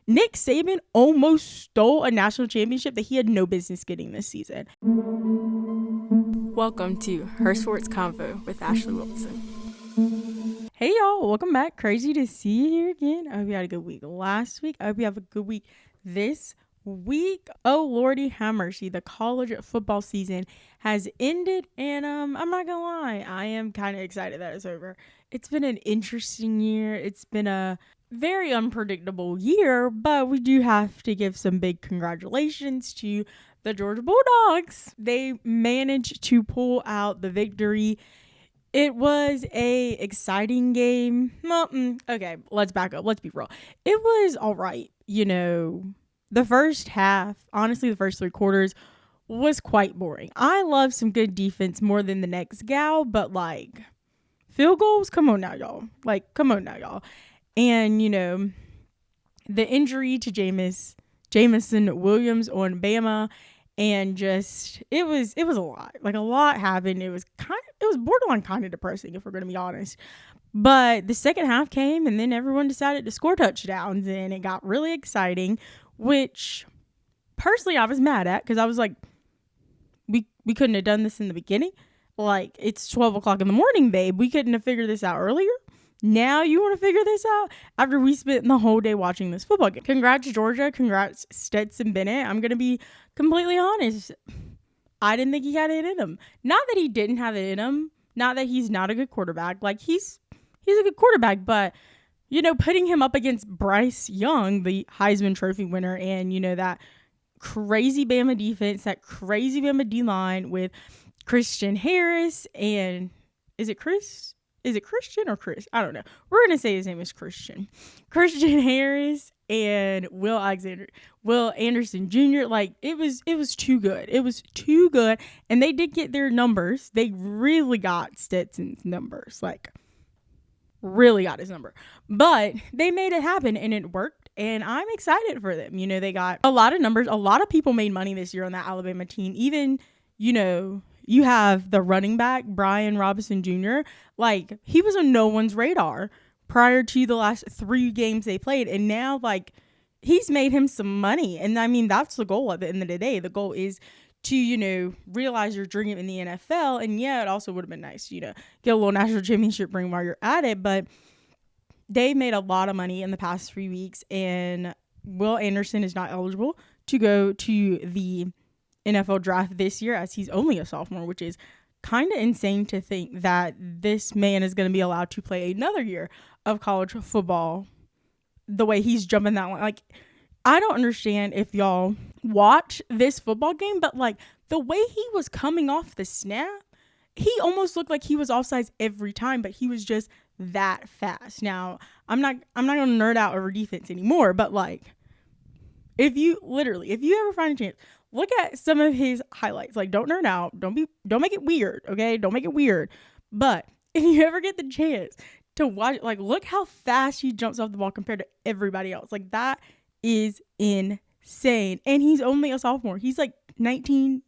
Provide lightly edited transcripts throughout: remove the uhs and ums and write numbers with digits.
Nick Saban almost stole a national championship that he had no business getting this season. Welcome to Her Sports Convo with Ashleigh Wilson. Hey y'all, welcome back. Crazy to see you here again. I hope you had a good week last week. I hope you have a good week this week. Oh lordy have mercy, the college football season has ended, and I'm not gonna lie, I am kind of excited that it's over. It's been an interesting year. It's been a very unpredictable year, but we do have to give some big congratulations to the Georgia Bulldogs. They managed to pull out the victory. It was a exciting game. Okay, let's back up. Let's be real. It was all right. The first half, honestly, the first three quarters was quite boring. I love some good defense more than the next gal, but field goals, come on now, y'all. And, the injury to Jamison Williams on Bama, and just, it was a lot. A lot happened. It was borderline kind of depressing, if we're going to be honest. But the second half came, and then everyone decided to score touchdowns, and it got really exciting, which personally I was mad at, because I was like, we couldn't have done this in the beginning. It's 12 o'clock in the morning, babe. We couldn't have figured this out earlier. Now you want to figure this out after we spent the whole day watching this football game. Congrats, Georgia. Congrats, Stetson Bennett. I'm going to be completely honest. I didn't think he had it in him. Not that he didn't have it in him. Not that he's not a good quarterback. He's a good quarterback, but putting him up against Bryce Young, the Heisman Trophy winner, and that crazy Bama defense, that crazy Bama D-line with Christian Harris, and is it Christian or Chris? I don't know. We're going to say his name is Christian. Christian Harris and Will Anderson Jr. It was too good. It was too good. And they did get their numbers. They really got Stetson's numbers. Really got his number. But they made it happen, and it worked. And I'm excited for them. They got a lot of numbers. A lot of people made money this year on that Alabama team. Even, you have the running back, Brian Robinson Jr. He was on no one's radar prior to the last 3 games they played. And now, he's made him some money. And, that's the goal at the end of the day. The goal is to, realize your dream in the NFL. And, yeah, it also would have been nice, get a little national championship ring while you're at it. But they made a lot of money in the past 3 weeks. And Will Anderson is not eligible to go to the NFL draft this year, as he's only a sophomore, which is kind of insane to think that this man is going to be allowed to play another year of college football the way he's jumping that line. I don't understand if y'all watch this football game, but the way he was coming off the snap, he almost looked like he was offsides every time, but he was just that fast. Now, I'm not going to nerd out over defense anymore, but if you ever find a chance, look at some of his highlights. Don't nerd out. Don't make it weird, okay? Don't make it weird. But if you ever get the chance to watch, look how fast he jumps off the ball compared to everybody else. That is insane. And he's only a sophomore. He's 19,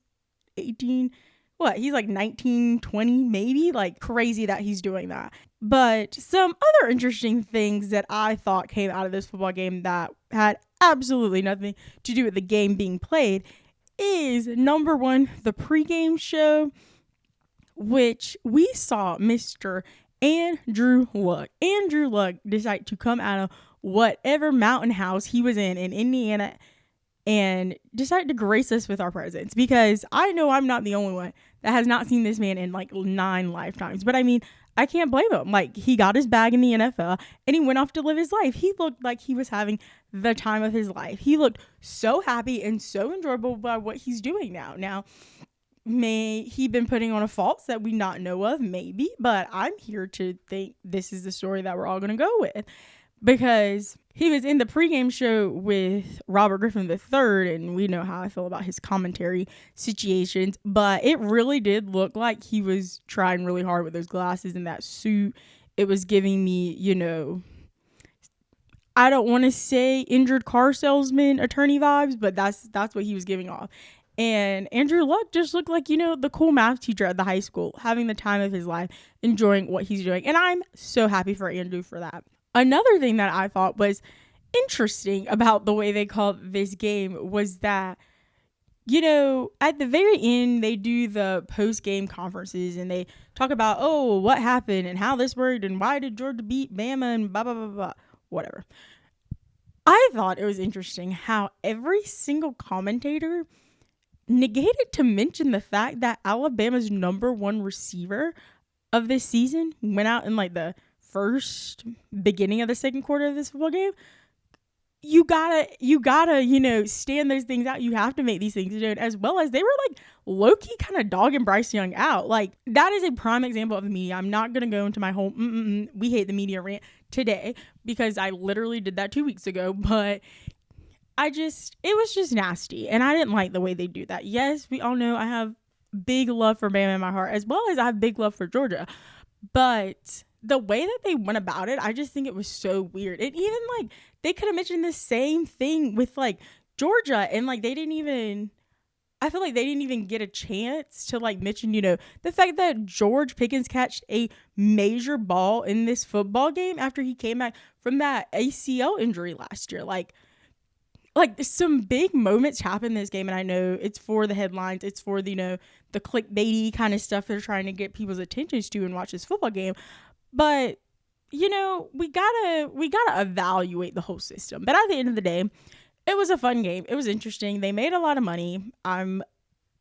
18. What? He's 19, 20 maybe? Crazy that he's doing that. But some other interesting things that I thought came out of this football game that had absolutely nothing to do with the game being played is, number one, the pregame show, which we saw Mr. Andrew Luck decide to come out of whatever mountain house he was in Indiana and decide to grace us with our presence, because I know I'm not the only one that has not seen this man in 9 lifetimes. But I can't blame him. He got his bag in the NFL and he went off to live his life. He looked like he was having the time of his life. He looked so happy and so enjoyable by what he's doing now. Now, may he been putting on a false that we not know of? Maybe. But I'm here to think this is the story that we're all going to go with, because he was in the pregame show with Robert Griffin III, and we know how I feel about his commentary situations, but it really did look like he was trying really hard with those glasses and that suit. It was giving me, I don't want to say injured car salesman attorney vibes, but that's what he was giving off. And Andrew Luck just looked like, the cool math teacher at the high school, having the time of his life, enjoying what he's doing. And I'm so happy for Andrew for that. Another thing that I thought was interesting about the way they called this game was that, at the very end, they do the post-game conferences and they talk about, oh, what happened and how this worked and why did Georgia beat Bama and blah, blah, blah, blah, whatever. I thought it was interesting how every single commentator negated to mention the fact that Alabama's number one receiver of this season went out in like the beginning of the second quarter of this football game. You gotta, stand those things out. You have to make these things known, as well as they were like low-key kind of dogging Bryce Young out. Like, that is a prime example of the media. I'm not gonna go into my whole we hate the media rant today because I literally did that 2 weeks ago, but it was just nasty, and I didn't like the way they do that. Yes, we all know I have big love for Bama in my heart, as well as I have big love for Georgia, but the way that they went about it, I just think it was so weird. And even like they could have mentioned the same thing with like Georgia, and like I feel like they didn't even get a chance to like mention, the fact that George Pickens catched a major ball in this football game after he came back from that ACL injury last year. Like some big moments happen in this game, and I know it's for the headlines, it's for the the clickbaity kind of stuff they're trying to get people's attentions to and watch this football game. But we gotta evaluate the whole system. But at the end of the day, it was a fun game. It was interesting. They made a lot of money. I'm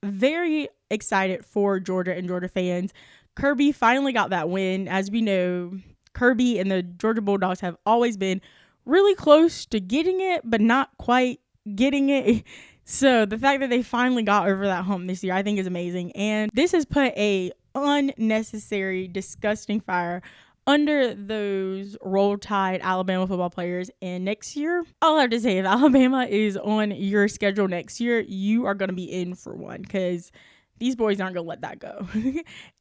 very excited for Georgia and Georgia fans. Kirby finally got that win. As we know, Kirby and the Georgia Bulldogs have always been really close to getting it, but not quite getting it. So the fact that they finally got over that hump this year, I think is amazing. And this has put a unnecessary, disgusting fire under those Roll Tide Alabama football players. And next year, I'll have to say, if Alabama is on your schedule next year, you are going to be in for one, because these boys aren't going to let that go.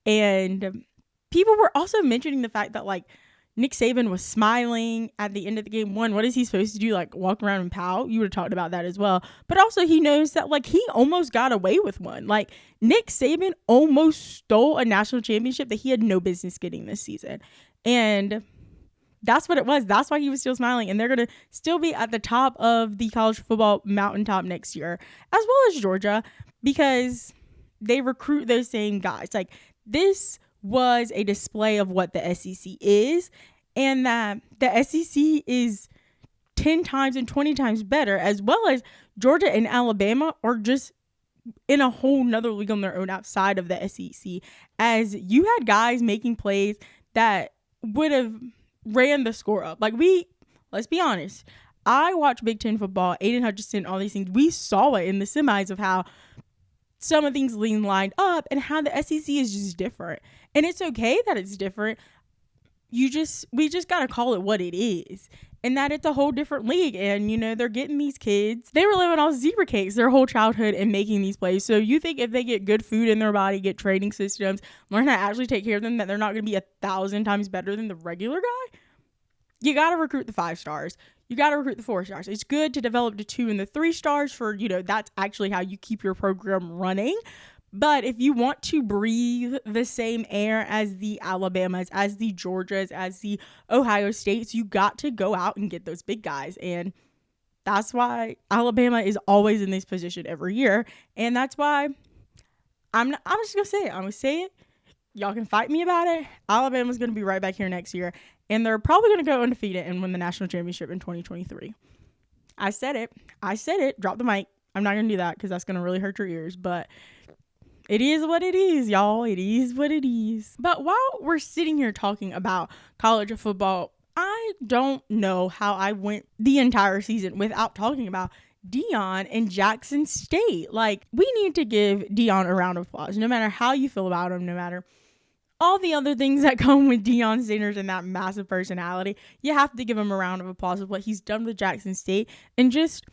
And people were also mentioning the fact that like Nick Saban was smiling at the end of the game. One, what is he supposed to do? Like walk around and pout? You would have talked about that as well. But also he knows that like he almost got away with one. Like Nick Saban almost stole a national championship that he had no business getting this season. And that's what it was. That's why he was still smiling. And they're going to still be at the top of the college football mountaintop next year, as well as Georgia, because they recruit those same guys. Like this was a display of what the SEC is, and that the SEC is 10 times and 20 times better, as well as Georgia and Alabama are just in a whole nother league on their own outside of the SEC, as you had guys making plays that would have ran the score up. Like let's be honest, I watch Big Ten football, Aiden Hutchinson, all these things. We saw it in the semis of how some of things lined up and how the SEC is just different. And it's okay that it's different. We just got to call it what it is. And that it's a whole different league. And, they're getting these kids. They were living off zebra cakes their whole childhood and making these plays. So you think if they get good food in their body, get training systems, learn how to actually take care of them, that they're not going to be 1,000 times better than the regular guy? You got to recruit the 5 stars. You got to recruit the 4 stars. It's good to develop the 2 and the 3 stars for, that's actually how you keep your program running. But if you want to breathe the same air as the Alabamas, as the Georgias, as the Ohio States, you got to go out and get those big guys. And that's why Alabama is always in this position every year. And that's why I'm just going to say it. I'm going to say it. Y'all can fight me about it. Alabama's going to be right back here next year. And they're probably going to go undefeated and win the national championship in 2023. I said it. Drop the mic. I'm not going to do that because that's going to really hurt your ears. But it is what it is, y'all. It is what it is. But while we're sitting here talking about college football, I don't know how I went the entire season without talking about Deion and Jackson State. Like, we need to give Deion a round of applause. No matter how you feel about him, no matter all the other things that come with Deion Sanders and that massive personality, you have to give him a round of applause of what he's done with Jackson State and just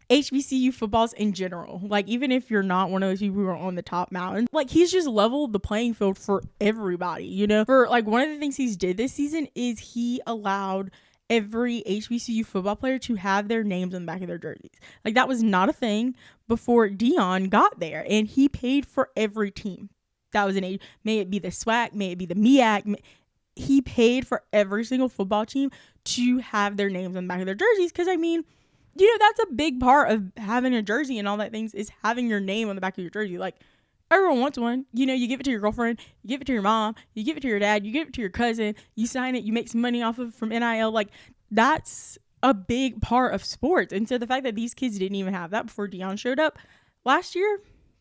HBCU footballs in general. Like, even if you're not one of those people who are on the top mountain, like, he's just leveled the playing field for everybody, For, like, one of the things he's did this season is he allowed every HBCU football player to have their names on the back of their jerseys. Like, that was not a thing before Deion got there, and he paid for every team. That was may it be the SWAC, may it be the MEAC. He paid for every single football team to have their names on the back of their jerseys. Because, I mean, that's a big part of having a jersey and all that things is having your name on the back of your jersey. Like, everyone wants one. You give it to your girlfriend, you give it to your mom, you give it to your dad, you give it to your cousin, you sign it, you make some money off of from NIL. Like, that's a big part of sports. And so the fact that these kids didn't even have that before Deion showed up last year,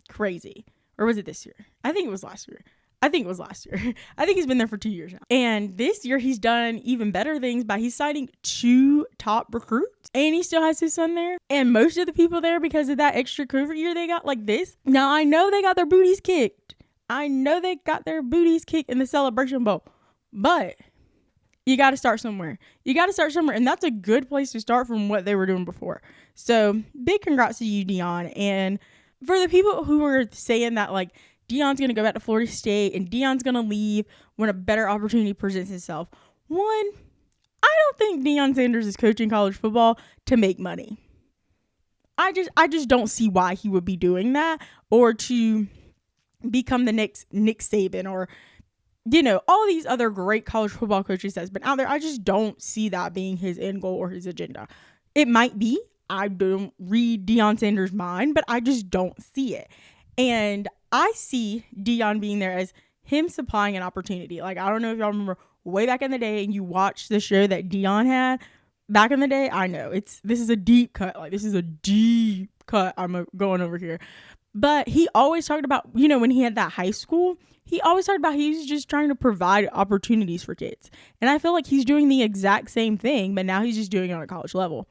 crazy. Or was it this year? I think it was last year. I think he's been there for 2 years now. And this year he's done even better things by he's signing 2 top recruits. And he still has his son there. And most of the people there, because of that extra COVID year they got like this. Now, I know they got their booties kicked. in the Celebration Bowl. But you got to start somewhere. And that's a good place to start from what they were doing before. So big congrats to you, Deion. And for the people who were saying that, like, Deion's going to go back to Florida State and Deion's going to leave when a better opportunity presents itself. One, I don't think Deion Sanders is coaching college football to make money. I just don't see why he would be doing that, or to become the next Nick Saban, or all these other great college football coaches that's been out there. I just don't see that being his end goal or his agenda. It might be. I don't read Deion Sanders' mind, but I just don't see it. And I see Deion being there as him supplying an opportunity. Like, I don't know if y'all remember way back in the day and you watched the show that Deion had back in the day. I know this is a deep cut. Like, this is a deep cut I'm going over here. But he always talked about, when he had that high school, he always talked about he was just trying to provide opportunities for kids. And I feel like he's doing the exact same thing, but now he's just doing it on a college level.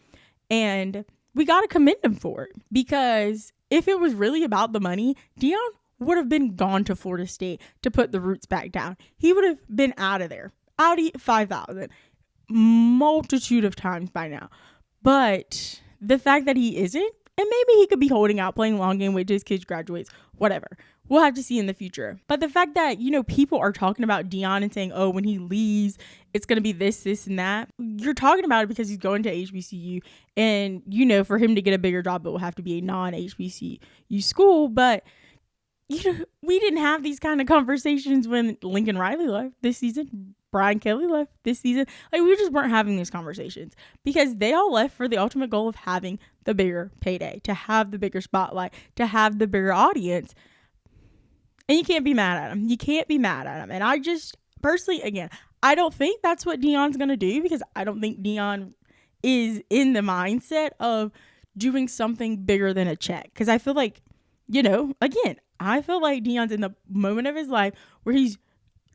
And we got to commend him for it, because if it was really about the money, Deion would have been gone to Florida State to put the roots back down. He would have been out of there. Audi 5000. Multitude of times by now. But the fact that he isn't, and maybe he could be holding out, playing long game, wait till his kid graduates, whatever. We'll have to see in the future. But the fact that, people are talking about Deion and saying, oh, when he leaves, it's going to be this, and that. You're talking about it because he's going to HBCU. And, for him to get a bigger job, it will have to be a non-HBCU school. But, we didn't have these kind of conversations when Lincoln Riley left this season. Brian Kelly left this season. Like, we just weren't having these conversations because they all left for the ultimate goal of having the bigger payday, to have the bigger spotlight, to have the bigger audience. And you can't be mad at him. And I just personally, again, I don't think that's what Deion's going to do, because I don't think Deion is in the mindset of doing something bigger than a check. Because I feel like, again, I feel like Deion's in the moment of his life where he's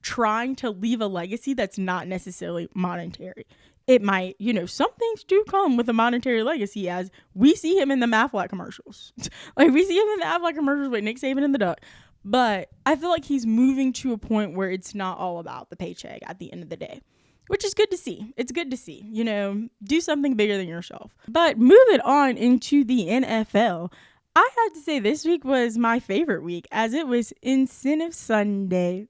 trying to leave a legacy that's not necessarily monetary. It might, some things do come with a monetary legacy, as we see him in the Aflac commercials. Like, we see him in the Aflac commercials with Nick Saban and the Duck. But I feel like he's moving to a point where it's not all about the paycheck at the end of the day, which is good to see. It's good to see, do something bigger than yourself. But moving on into the NFL, I have to say this week was my favorite week, as it was Incentive Sunday,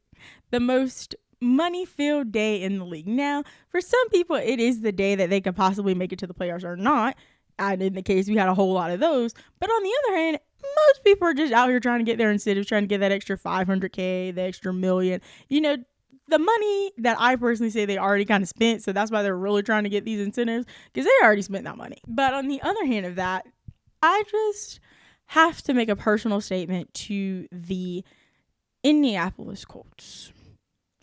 the most money-filled day in the league. Now, for some people, it is the day that they could possibly make it to the playoffs or not. And in the case, we had a whole lot of those. But on the other hand, most people are just out here trying to get their incentives, trying to get that extra $500K, the extra $1 million. The money that I personally say they already kind of spent. So that's why they're really trying to get these incentives, because they already spent that money. But on the other hand of that, I just have to make a personal statement to the Indianapolis Colts.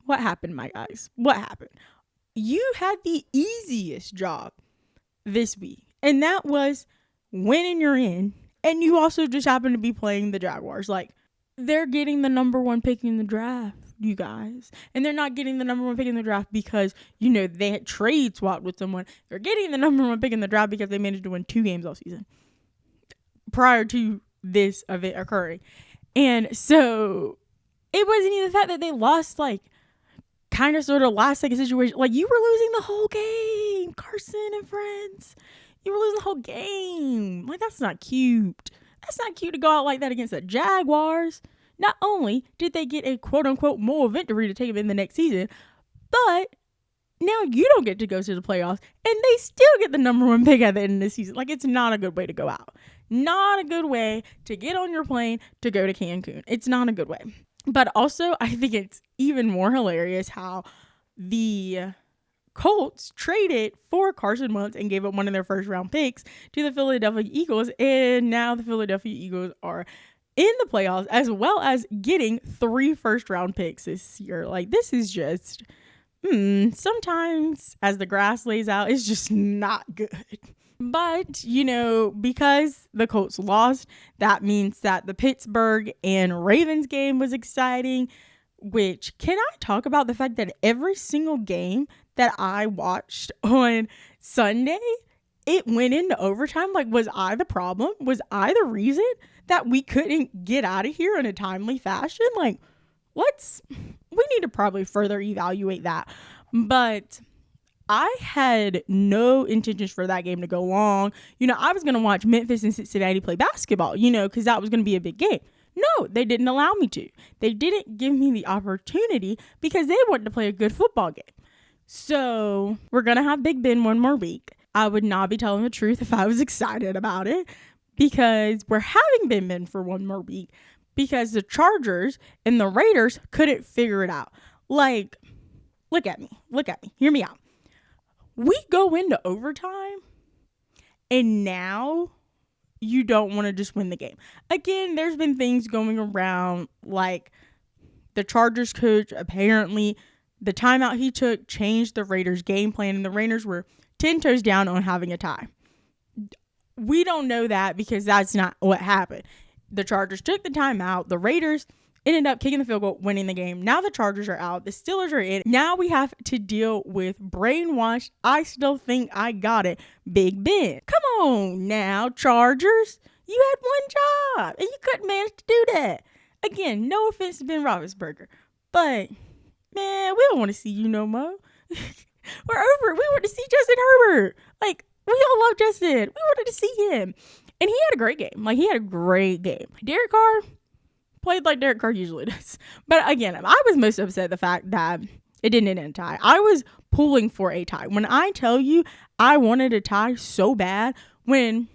What happened, my guys? What happened? You had the easiest job this week, and that was winning your in. And you also just happen to be playing the Jaguars. Like, they're getting the number 1 pick in the draft, you guys. And they're not getting the number 1 pick in the draft because, they had trade swapped with someone. They're getting the number 1 pick in the draft because they managed to win 2 games all season prior to this event occurring. And so it wasn't even the fact that they lost, like, kind of sort of last second situation. Like, you were losing the whole game, Carson and friends. You were losing the whole game. Like, that's not cute. That's not cute to go out like that against the Jaguars. Not only did they get a quote-unquote moral victory to take them in the next season, but now you don't get to go to the playoffs, and they still get the number 1 pick at the end of the season. Like, it's not a good way to go out. Not a good way to get on your plane to go to Cancun. It's not a good way. But also, I think it's even more hilarious how the Colts traded for Carson Wentz and gave up one of their first round picks to the Philadelphia Eagles. And now the Philadelphia Eagles are in the playoffs, as well as getting 3 first round picks this year. Like, this is just, sometimes as the grass lays out, it's just not good. But, because the Colts lost, that means that the Pittsburgh and Ravens game was exciting. Which, can I talk about the fact that every single game that I watched on Sunday, it went into overtime? Like, was I the problem? Was I the reason that we couldn't get out of here in a timely fashion? Like, we need to probably further evaluate that. But I had no intentions for that game to go long. I was going to watch Memphis and Cincinnati play basketball, because that was going to be a big game. No, they didn't allow me to. They didn't give me the opportunity because they wanted to play a good football game. So we're going to have Big Ben one more week. I would not be telling the truth if I was excited about it, because we're having Big Ben for one more week because the Chargers and the Raiders couldn't figure it out. Like, look at me. Hear me out. We go into overtime and now you don't want to just win the game. Again, there's been things going around, like the Chargers coach, apparently the timeout he took changed the Raiders game plan, and the Raiders were 10 toes down on having a tie. We don't know that because that's not what happened. The Chargers took the timeout. The Raiders ended up kicking the field goal, winning the game. Now the Chargers are out. The Steelers are in. Now we have to deal with brainwashed, I still think I got it, Big Ben. Come on now, Chargers. You had one job and you couldn't manage to do that. Again, no offense to Ben Roethlisberger, but man, we don't want to see you no more. We're over it. We want to see Justin Herbert. Like, we all love Justin. We wanted to see him. And he had a great game. Derek Carr played like Derek Carr usually does. But again, I was most upset at the fact that it didn't end in a tie. I was pulling for a tie. When I tell you I wanted a tie so bad, when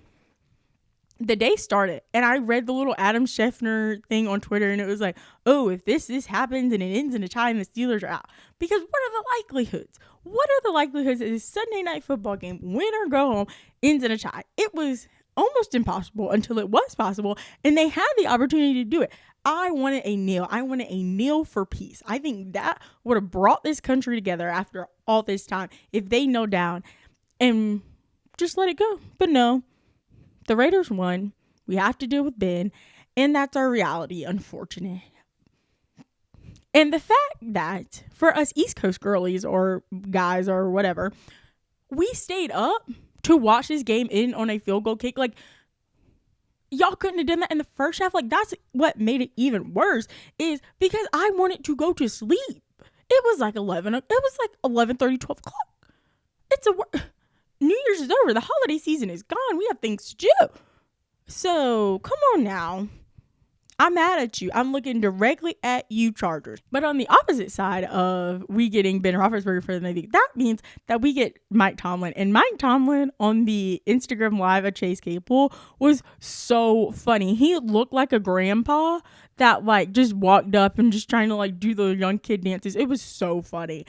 the day started and I read the little Adam Schefter thing on Twitter, and it was like, oh, if this happens and it ends in a tie and the Steelers are out. Because what are the likelihoods? What are the likelihoods that this Sunday night football game, win or go home, ends in a tie? It was almost impossible until it was possible, and they had the opportunity to do it. I wanted a kneel. I wanted a kneel for peace. I think that would have brought this country together after all this time if they kneel down and just let it go. But no, the Raiders won. We have to deal with Ben, and that's our reality, unfortunate. And the fact that for us East Coast girlies or guys or whatever, we stayed up to watch this game in on a field goal kick. Like, y'all couldn't have done that in the first half. Like, that's what made it even worse, is because I wanted to go to sleep. It was like 11:30, 12 o'clock. New Year's is over. The holiday season is gone. We have things to do. So, come on now. I'm mad at you. I'm looking directly at you, Chargers. But on the opposite side of we getting Ben Roethlisberger for the movie, that means that we get Mike Tomlin. And Mike Tomlin on the Instagram Live at Chase Claypool was so funny. He looked like a grandpa that like just walked up and just trying to like do the young kid dances. It was so funny.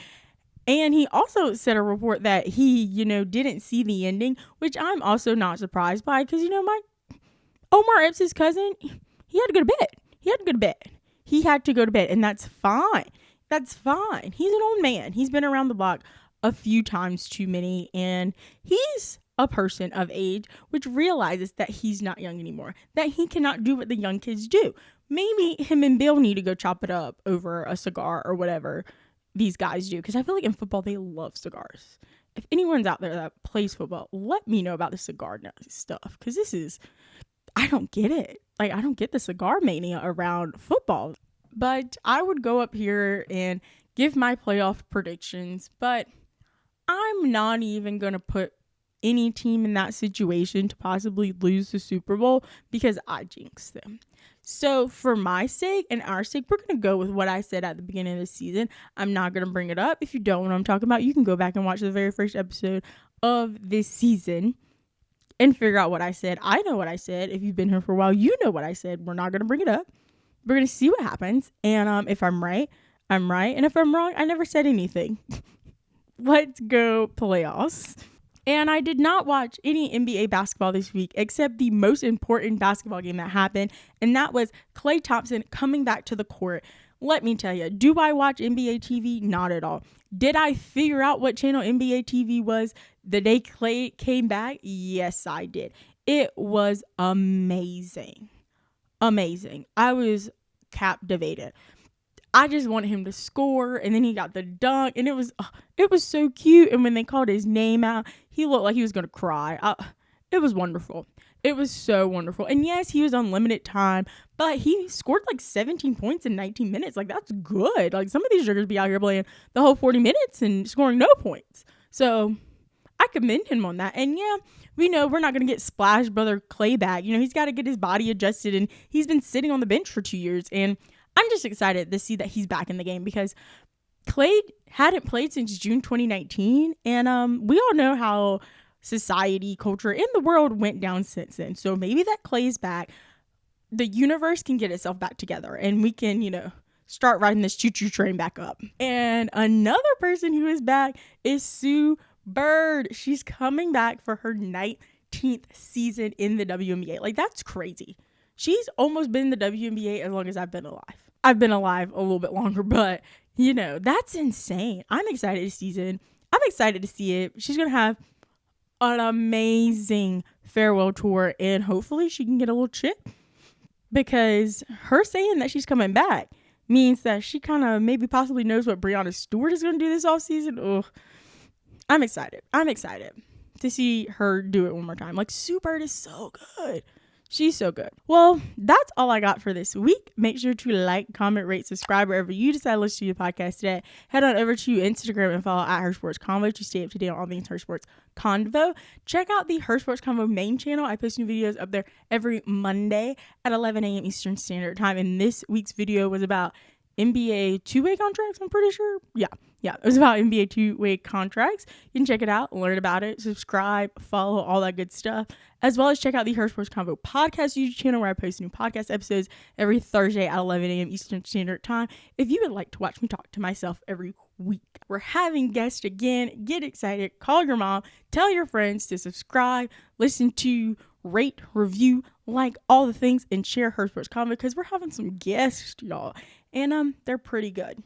And he also said a report that he, didn't see the ending, which I'm also not surprised by because, Omar Epps' cousin, he had to go to bed. He had to go to bed, and that's fine. He's an old man. He's been around the block a few times too many, and he's a person of age which realizes that he's not young anymore, that he cannot do what the young kids do. Maybe him and Bill need to go chop it up over a cigar or whatever these guys do, because I feel like in football they love cigars. If anyone's out there that plays football, let me know about the cigar stuff, because I don't get it. Like, I don't get the cigar mania around football. But I would go up here and give my playoff predictions, but I'm not even going to put any team in that situation to possibly lose the Super Bowl because I jinxed them. So for my sake and our sake, we're going to go with what I said at the beginning of the season. I'm not going to bring it up. If you don't know what I'm talking about, you can go back and watch the very first episode of this season and figure out what I said. I know what I said. If you've been here for a while, you know what I said. We're not going to bring it up. We're going to see what happens. And if I'm right, I'm right. And if I'm wrong, I never said anything. Let's go playoffs. And I did not watch any NBA basketball this week except the most important basketball game that happened, and that was Klay Thompson coming back to the court. Let me tell you, do I watch NBA TV? Not at all. Did I figure out what channel NBA TV was the day Klay came back? Yes, I did. It was amazing. Amazing. I was captivated. I just wanted him to score, and then he got the dunk, and it was so cute. And when they called his name out, he looked like he was going to cry. It was wonderful. It was so wonderful. And yes, he was on limited time, but he scored like 17 points in 19 minutes. Like, that's good. Like, some of these Jugger's be out here playing the whole 40 minutes and scoring no points. So I commend him on that. And yeah, we know we're not going to get Splash Brother Klay back. You know, he's got to get his body adjusted, and he's been sitting on the bench for 2 years. And I'm just excited to see that he's back in the game because Klay hadn't played since June 2019. And we all know how society, culture, and the world went down since then. So maybe that Klay's back, the universe can get itself back together, and we can, you know, start riding this choo-choo train back up. And another person who is back is Sue Bird. She's coming back for her 19th season in the WNBA. Like, that's crazy. She's almost been in the WNBA as long as I've been alive. I've been alive a little bit longer, but, you know, that's insane. I'm excited this season. I'm excited to see it. She's going to have an amazing farewell tour, and hopefully she can get a little chip, because her saying that she's coming back means that she kind of maybe possibly knows what Breanna Stewart is going to do this offseason. Ugh. I'm excited to see her do it one more time. Like, Sue Bird is so good. She's so good. Well, that's all I got for this week. Make sure to like, comment, rate, subscribe wherever you decide to listen to your podcast today. Head on over to Instagram and follow at Her Sports Convo to stay up to date on all things Her Sports Convo. Check out the Her Sports Convo main channel. I post new videos up there every Monday at 11 a.m. Eastern Standard Time. And this week's video was about NBA two-way contracts, I'm pretty sure. Yeah, it was about NBA two-way contracts. You can check it out, learn about it, subscribe, follow, all that good stuff, as well as check out the Her Sports Convo podcast YouTube channel, where I post new podcast episodes every Thursday at 11 a.m. Eastern Standard Time. If you would like to watch me talk to myself every week, we're having guests again. Get excited, call your mom, tell your friends to subscribe, listen to, rate, review, like, all the things, and share Her Sports Convo, because we're having some guests, y'all. And they're pretty good.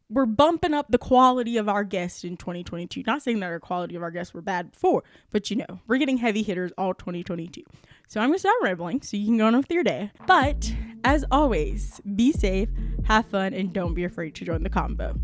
We're bumping up the quality of our guests in 2022. Not saying that our quality of our guests were bad before, but, you know, we're getting heavy hitters all 2022. So I'm going to stop rambling so you can go on with your day. But as always, be safe, have fun, and don't be afraid to join the convo.